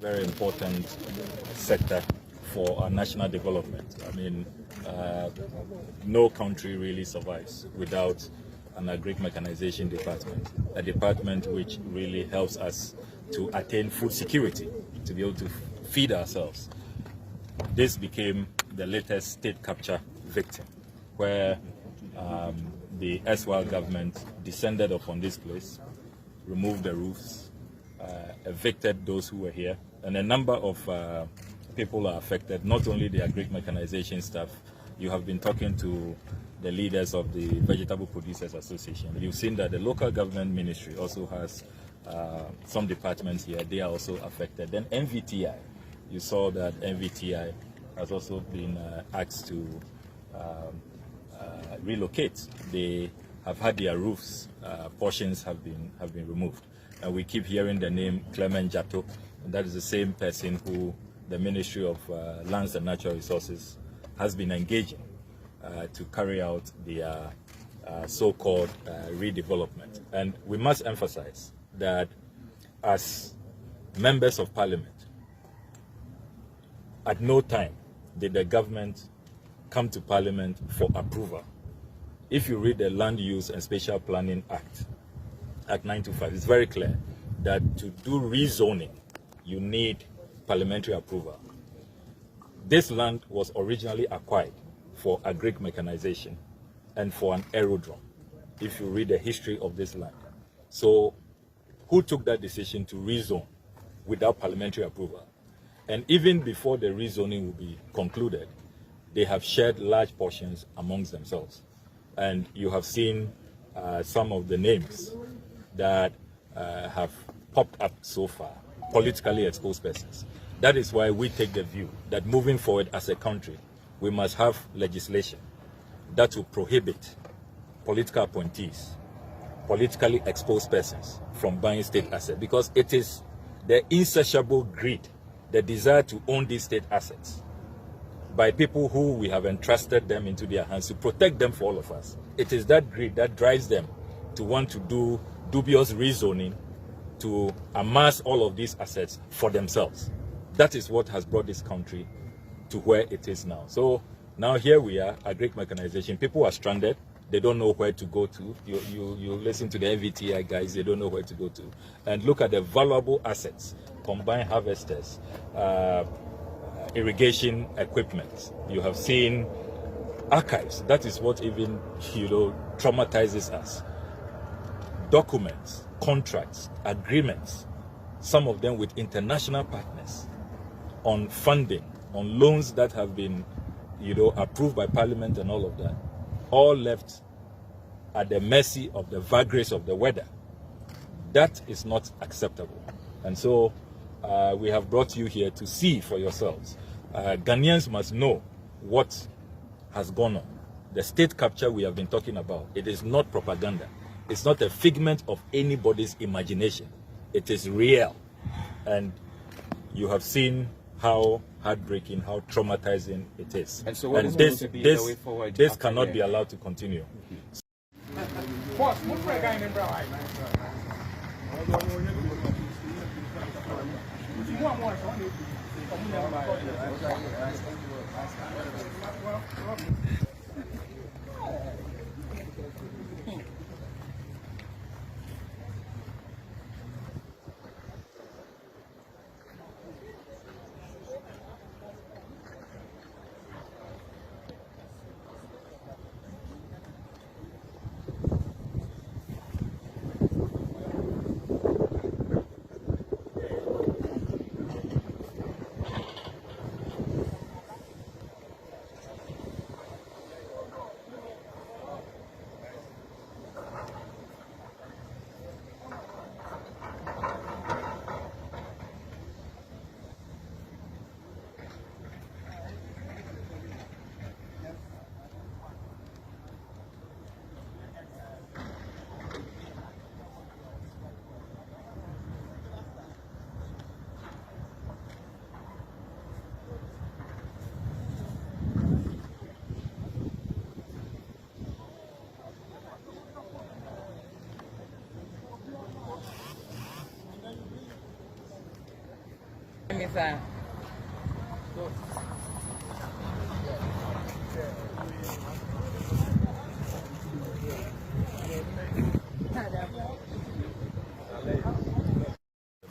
very important sector for our national development. I mean, no country really survives without an Agric Mechanization department, a department which really helps us to attain food security, to be able to feed ourselves. This became the latest state capture victim, where the erstwhile government descended upon this place, removed the roofs, evicted those who were here, and a number of people are affected, not only the Agric Mechanization staff. You have been talking to the leaders of the Vegetable Producers Association. You've seen that the local government ministry also has some departments here. They are also affected. Then NVTI, you saw that NVTI has also been asked to relocate. They have had their roofs, portions have been removed. And we keep hearing the name Clement Jato, and that is the same person who the Ministry of Lands and Natural Resources has been engaging to carry out the so-called redevelopment. And we must emphasize that as members of Parliament, at no time did the government come to Parliament for approval. If you read the Land Use and Spatial Planning Act, Act 925, it's very clear that to do rezoning, you need parliamentary approval. This land was originally acquired for Agric mechanization and for an aerodrome, if you read the history of this land. So who took that decision to rezone without parliamentary approval? And even before the rezoning will be concluded, they have shared large portions amongst themselves. And you have seen some of the names that have popped up so far, politically exposed persons. That is why we take the view that moving forward as a country, we must have legislation that will prohibit political appointees, politically exposed persons from buying state assets, because it is the insatiable greed, the desire to own these state assets by people who we have entrusted them into their hands to protect them for all of us. It is that greed that drives them to want to do dubious rezoning to amass all of these assets for themselves. That is what has brought this country to where it is now. So now here we are, Agric mechanization. People are stranded. They don't know where to go to. You listen to the NVTI guys, they don't know where to go to. And look at the valuable assets, combined harvesters, irrigation equipment. You have seen archives. That is what even, traumatizes us. Documents, contracts, agreements, some of them with international partners on funding, on loans that have been, approved by Parliament and all of that, all left at the mercy of the vagaries of the weather. That is not acceptable. And so we have brought you here to see for yourselves. Ghanaians must know what has gone on. The state capture we have been talking about, it is not propaganda. It's not a figment of anybody's imagination. It is real. And you have seen how heartbreaking, how traumatizing it is. And so what is this, going to be this, the way forward? this cannot be allowed to continue.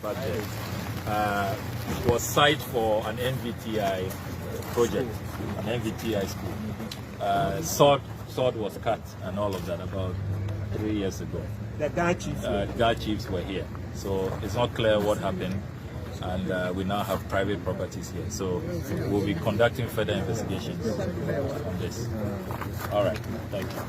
Budget was site for an NVTI project, an NVTI school. Sword was cut and all of that about 3 years ago. The Guard chiefs were here, so it's not clear what happened, and we now have private properties here. So we'll be conducting further investigations on this. All right, thank you.